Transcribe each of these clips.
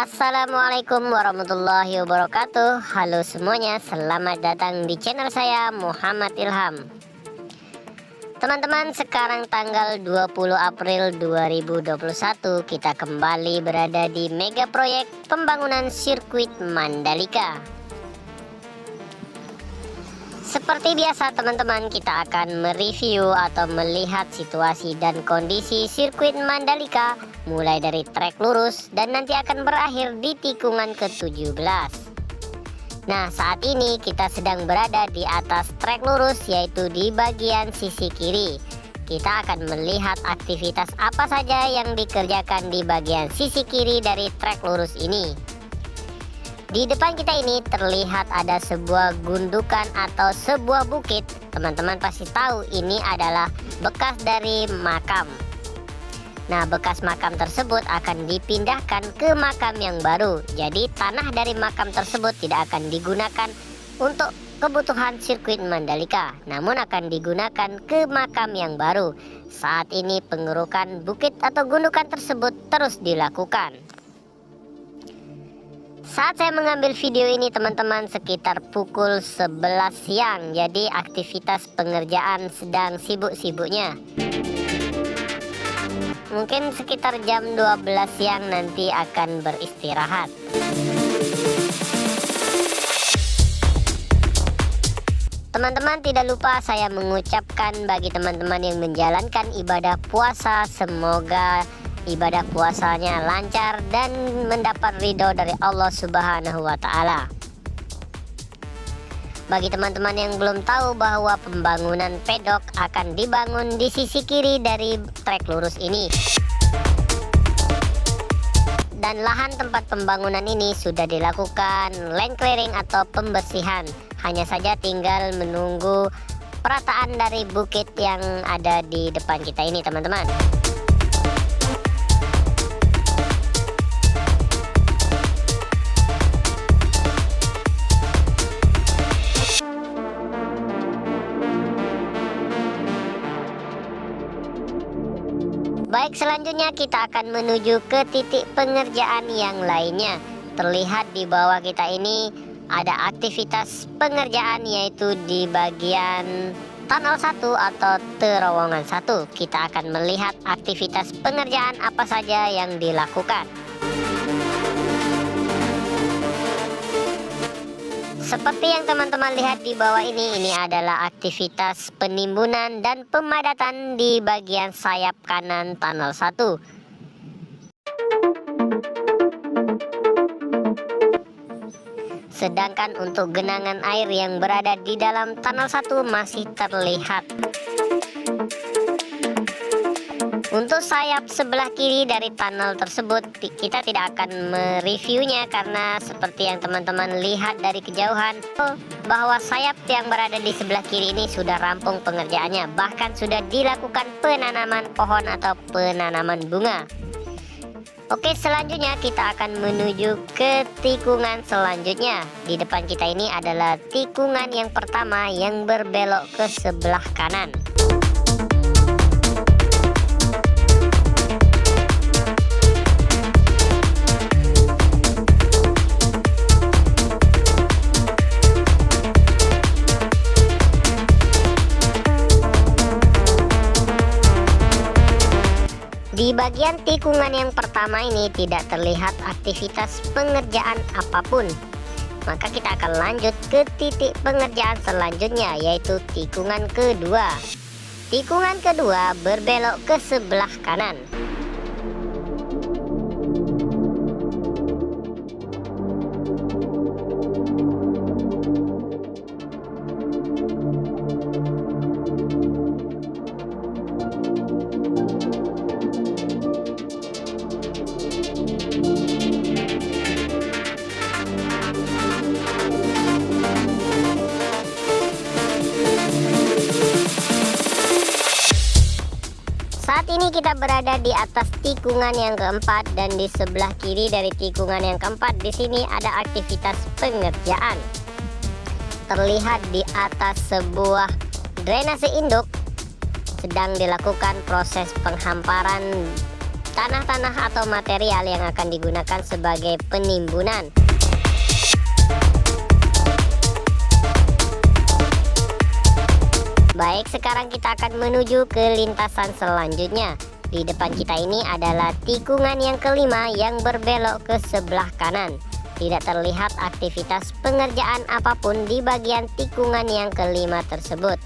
Assalamualaikum warahmatullahi wabarakatuh. Halo semuanya, selamat datang di channel saya Muhammad Ilham. Teman-teman, sekarang tanggal 20 April 2021 kita kembali berada di mega proyek pembangunan sirkuit Mandalika. Seperti biasa teman-teman, kita akan mereview atau melihat situasi dan kondisi sirkuit Mandalika mulai dari trek lurus dan nanti akan berakhir di tikungan ke-17. Nah, saat ini kita sedang berada di atas trek lurus, yaitu di bagian sisi kiri. Kita akan melihat aktivitas apa saja yang dikerjakan di bagian sisi kiri dari trek lurus ini. Di depan kita ini terlihat ada sebuah gundukan atau sebuah bukit. Teman-teman pasti tahu ini adalah bekas dari makam. Nah, bekas makam tersebut akan dipindahkan ke makam yang baru. Jadi tanah dari makam tersebut tidak akan digunakan untuk kebutuhan sirkuit Mandalika, namun akan digunakan ke makam yang baru. Saat ini pengerukan bukit atau gundukan tersebut terus dilakukan. Saat saya mengambil video ini teman-teman sekitar pukul 11 siang. Jadi aktivitas pengerjaan sedang sibuk-sibuknya. Mungkin sekitar jam 12 siang nanti akan beristirahat. Teman-teman, tidak lupa saya mengucapkan bagi teman-teman yang menjalankan ibadah puasa, semoga ibadah puasanya lancar dan mendapat ridho dari Allah Subhanahu wa Ta'ala. Bagi teman-teman yang belum tahu bahwa pembangunan pedok akan dibangun di sisi kiri dari trek lurus ini, dan lahan tempat pembangunan ini sudah dilakukan land clearing atau pembersihan. Hanya saja tinggal menunggu perataan dari bukit yang ada di depan kita ini teman-teman. Baik, selanjutnya kita akan menuju ke titik pengerjaan yang lainnya. Terlihat di bawah kita ini ada aktivitas pengerjaan, yaitu di bagian tunnel 1 atau terowongan 1. Kita akan melihat aktivitas pengerjaan apa saja yang dilakukan. Seperti yang teman-teman lihat di bawah ini adalah aktivitas penimbunan dan pemadatan di bagian sayap kanan tunnel 1. Sedangkan untuk genangan air yang berada di dalam tunnel 1 masih terlihat. Untuk sayap sebelah kiri dari tunnel tersebut kita tidak akan mereviewnya karena seperti yang teman-teman lihat dari kejauhan bahwa sayap yang berada di sebelah kiri ini sudah rampung pengerjaannya. Bahkan sudah dilakukan penanaman pohon atau penanaman bunga. Oke, selanjutnya kita akan menuju ke tikungan selanjutnya. Di depan kita ini adalah tikungan yang pertama yang berbelok ke sebelah kanan. Di bagian tikungan yang pertama ini tidak terlihat aktivitas pengerjaan apapun. Maka kita akan lanjut ke titik pengerjaan selanjutnya, yaitu tikungan kedua. Tikungan kedua berbelok ke sebelah kanan. Saat ini kita berada di atas tikungan yang keempat dan di sebelah kiri dari tikungan yang keempat di sini ada aktivitas pengerjaan. Terlihat di atas sebuah drainase induk sedang dilakukan proses penghamparan tanah-tanah atau material yang akan digunakan sebagai penimbunan. Baik, sekarang kita akan menuju ke lintasan selanjutnya. Di depan kita ini adalah tikungan yang kelima yang berbelok ke sebelah kanan. Tidak terlihat aktivitas pengerjaan apapun di bagian tikungan yang kelima tersebut.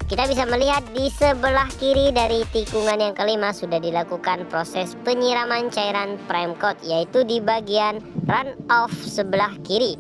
Kita bisa melihat di sebelah kiri dari tikungan yang kelima sudah dilakukan proses penyiraman cairan prime coat, yaitu di bagian run off sebelah kiri.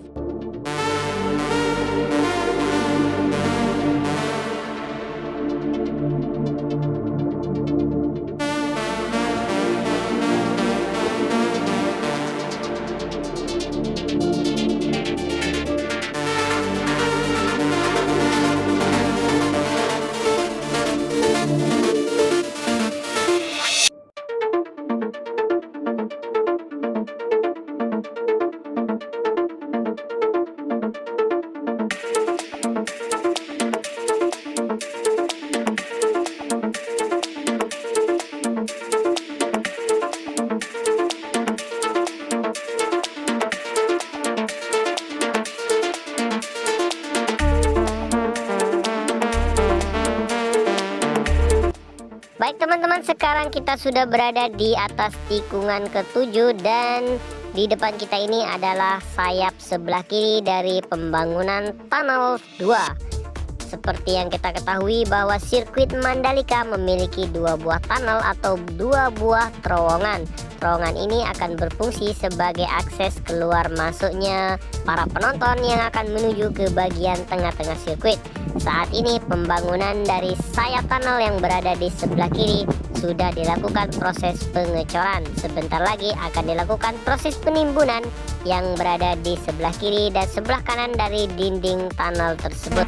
Baik teman-teman, sekarang kita sudah berada di atas tikungan ke-7 dan di depan kita ini adalah sayap sebelah kiri dari pembangunan tunnel 2. Seperti yang kita ketahui bahwa sirkuit Mandalika memiliki 2 buah tunnel atau 2 buah terowongan. Terowongan ini akan berfungsi sebagai akses keluar masuknya para penonton yang akan menuju ke bagian tengah-tengah sirkuit. Saat ini pembangunan dari sayap tunnel yang berada di sebelah kiri sudah dilakukan proses pengecoran. Sebentar lagi akan dilakukan proses penimbunan yang berada di sebelah kiri dan sebelah kanan dari dinding tunnel tersebut.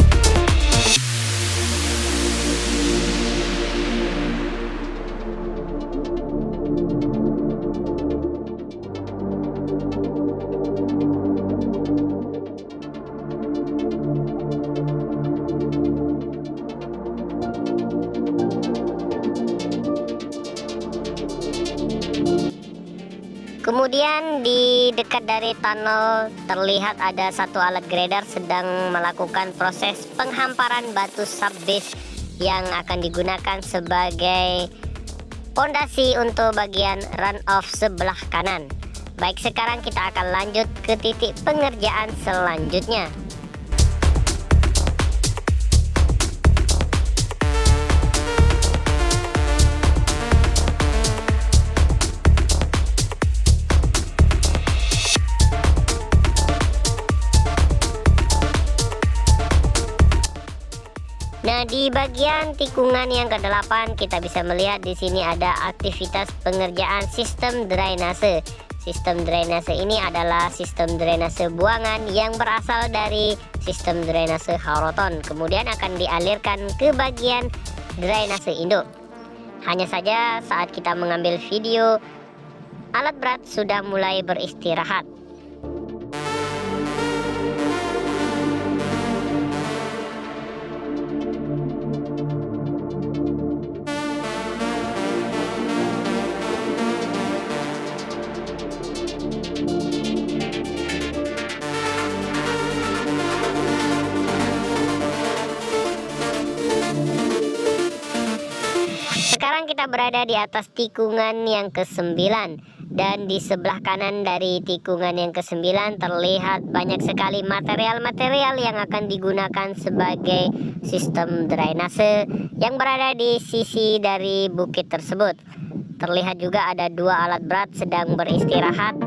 Kemudian di dekat dari tunnel terlihat ada satu alat grader sedang melakukan proses penghamparan batu subbase yang akan digunakan sebagai pondasi untuk bagian run off sebelah kanan. Baik, sekarang kita akan lanjut ke titik pengerjaan selanjutnya. Nah, di bagian tikungan yang ke-8 kita bisa melihat di sini ada aktivitas pengerjaan sistem drainase. Sistem drainase ini adalah sistem drainase buangan yang berasal dari sistem drainase Horoton, kemudian akan dialirkan ke bagian drainase induk. Hanya saja saat kita mengambil video, alat berat sudah mulai beristirahat. Sekarang kita berada di atas tikungan yang ke-9 dan di sebelah kanan dari tikungan yang ke-9 terlihat banyak sekali material-material yang akan digunakan sebagai sistem drainase yang berada di sisi dari bukit tersebut. Terlihat juga ada 2 alat berat sedang beristirahat.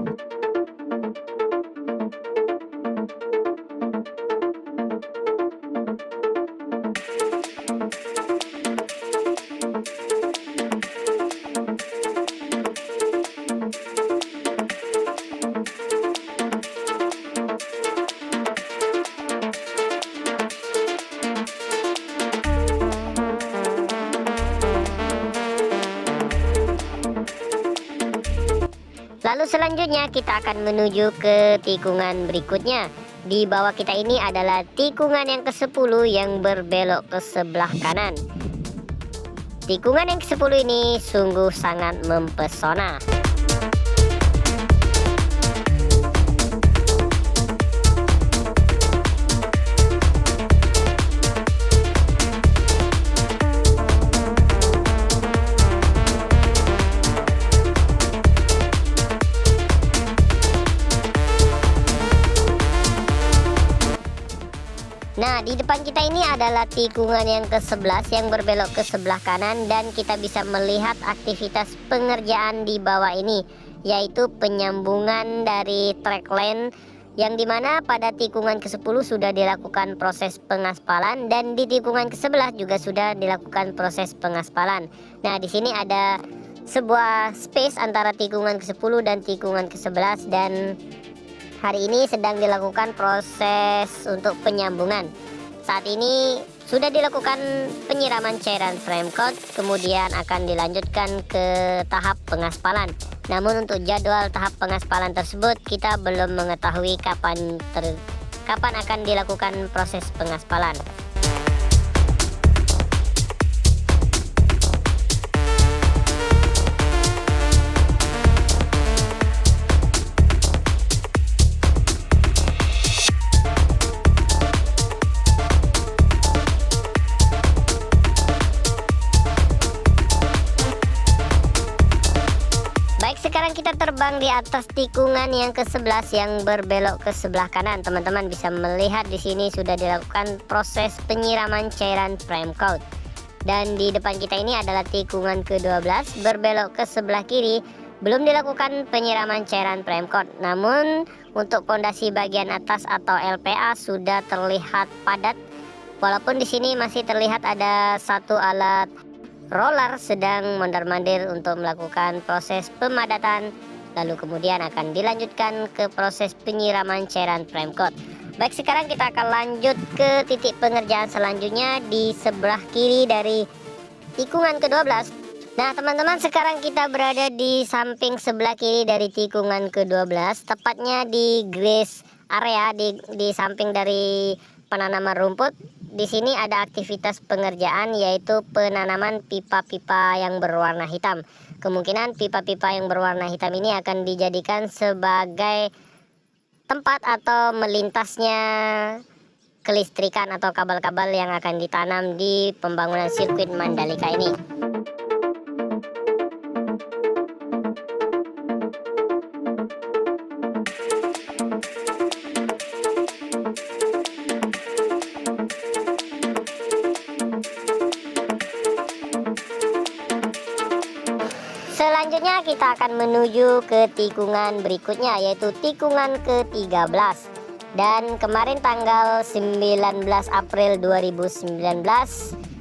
Lalu selanjutnya kita akan menuju ke tikungan berikutnya. Di bawah kita ini adalah tikungan yang ke-10 yang berbelok ke sebelah kanan. Tikungan yang ke-10 ini sungguh sangat mempesona. Nah, di depan kita ini adalah tikungan yang ke-11 yang berbelok ke sebelah kanan, dan kita bisa melihat aktivitas pengerjaan di bawah ini, yaitu penyambungan dari track lane, yang dimana pada tikungan ke-10 sudah dilakukan proses pengaspalan, dan di tikungan ke-11 juga sudah dilakukan proses pengaspalan. Nah, di sini ada sebuah space antara tikungan ke-10 dan tikungan ke-11, dan hari ini sedang dilakukan proses untuk penyambungan. Saat ini sudah dilakukan penyiraman cairan frame coat, kemudian akan dilanjutkan ke tahap pengaspalan. Namun untuk jadwal tahap pengaspalan tersebut kita belum mengetahui kapan akan dilakukan proses pengaspalan. Sekarang kita terbang di atas tikungan yang ke-11 yang berbelok ke sebelah kanan. Teman-teman bisa melihat di sini sudah dilakukan proses penyiraman cairan frame coat. Dan di depan kita ini adalah tikungan ke-12 berbelok ke sebelah kiri. Belum dilakukan penyiraman cairan frame coat. Namun untuk pondasi bagian atas atau LPA sudah terlihat padat. Walaupun di sini masih terlihat ada satu alat roller sedang mondar-mandir untuk melakukan proses pemadatan, lalu kemudian akan dilanjutkan ke proses penyiraman cairan frame coat. Baik, sekarang kita akan lanjut ke titik pengerjaan selanjutnya di sebelah kiri dari tikungan ke-12. Nah teman-teman, sekarang kita berada di samping sebelah kiri dari tikungan ke-12, tepatnya di grass area, di samping dari penanaman rumput. Di sini ada aktivitas pengerjaan, yaitu penanaman pipa-pipa yang berwarna hitam. Kemungkinan pipa-pipa yang berwarna hitam ini akan dijadikan sebagai tempat atau melintasnya kelistrikan atau kabel-kabel yang akan ditanam di pembangunan sirkuit Mandalika ini. Selanjutnya kita akan menuju ke tikungan berikutnya, yaitu tikungan ke-13. Dan kemarin tanggal 19 April 2019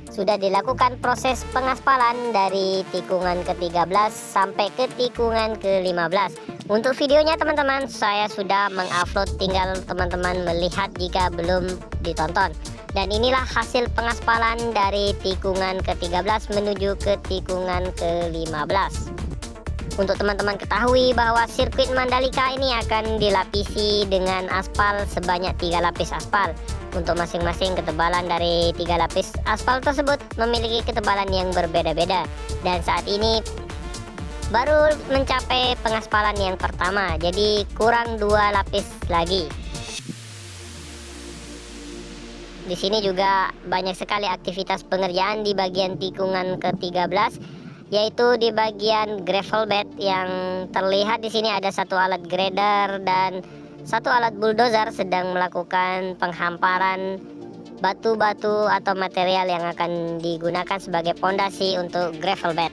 sudah dilakukan proses pengaspalan dari tikungan ke-13 sampai ke tikungan ke-15. Untuk videonya teman-teman saya sudah mengupload, tinggal teman-teman melihat jika belum ditonton. Dan inilah hasil pengaspalan dari tikungan ke-13 menuju ke tikungan ke-15. Untuk teman-teman ketahui bahwa sirkuit Mandalika ini akan dilapisi dengan aspal sebanyak 3 lapis aspal. Untuk masing-masing ketebalan dari 3 lapis aspal tersebut memiliki ketebalan yang berbeda-beda. Dan saat ini baru mencapai pengaspalan yang pertama, jadi kurang 2 lapis lagi. Di sini juga banyak sekali aktivitas pengerjaan di bagian tikungan ke-13, yaitu di bagian gravel bed. Yang terlihat di sini ada satu alat grader dan satu alat bulldozer sedang melakukan penghamparan batu-batu atau material yang akan digunakan sebagai pondasi untuk gravel bed.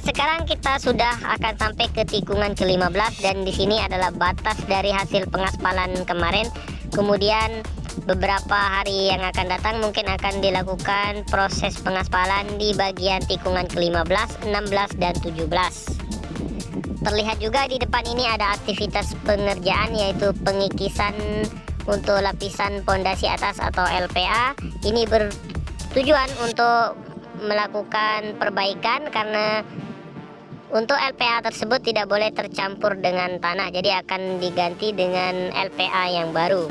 Sekarang kita sudah akan sampai ke tikungan ke-15, dan di sini adalah batas dari hasil pengaspalan kemarin. Kemudian beberapa hari yang akan datang mungkin akan dilakukan proses pengaspalan di bagian tikungan ke-15, 16 dan 17. Terlihat juga di depan ini ada aktivitas pengerjaan, yaitu pengikisan untuk lapisan pondasi atas atau LPA. Ini bertujuan untuk melakukan perbaikan karena untuk LPA tersebut tidak boleh tercampur dengan tanah, jadi akan diganti dengan LPA yang baru.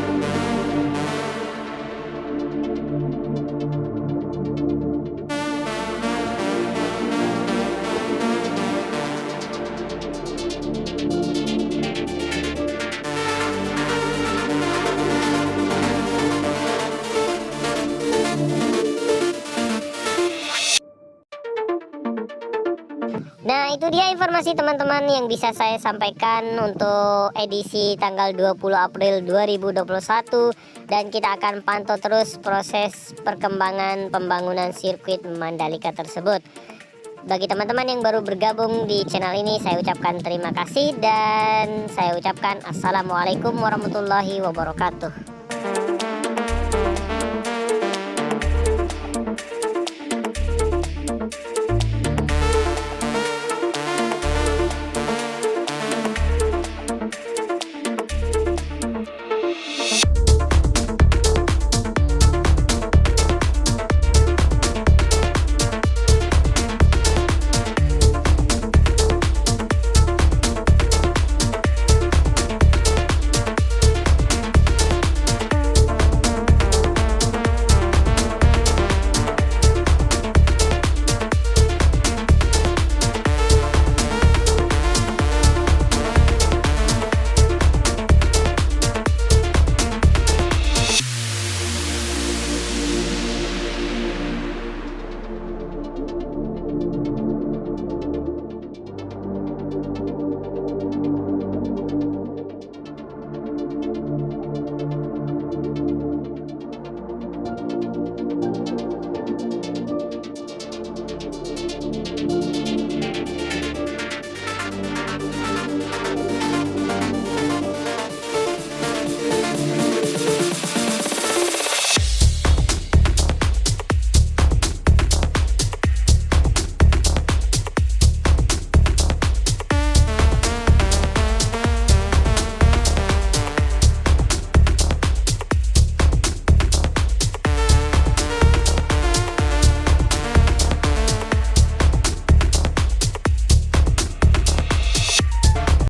Nah, itu dia informasi teman-teman yang bisa saya sampaikan untuk edisi tanggal 20 April 2021, dan kita akan pantau terus proses perkembangan pembangunan sirkuit Mandalika tersebut. Bagi teman-teman yang baru bergabung di channel ini, saya ucapkan terima kasih dan saya ucapkan assalamualaikum warahmatullahi wabarakatuh.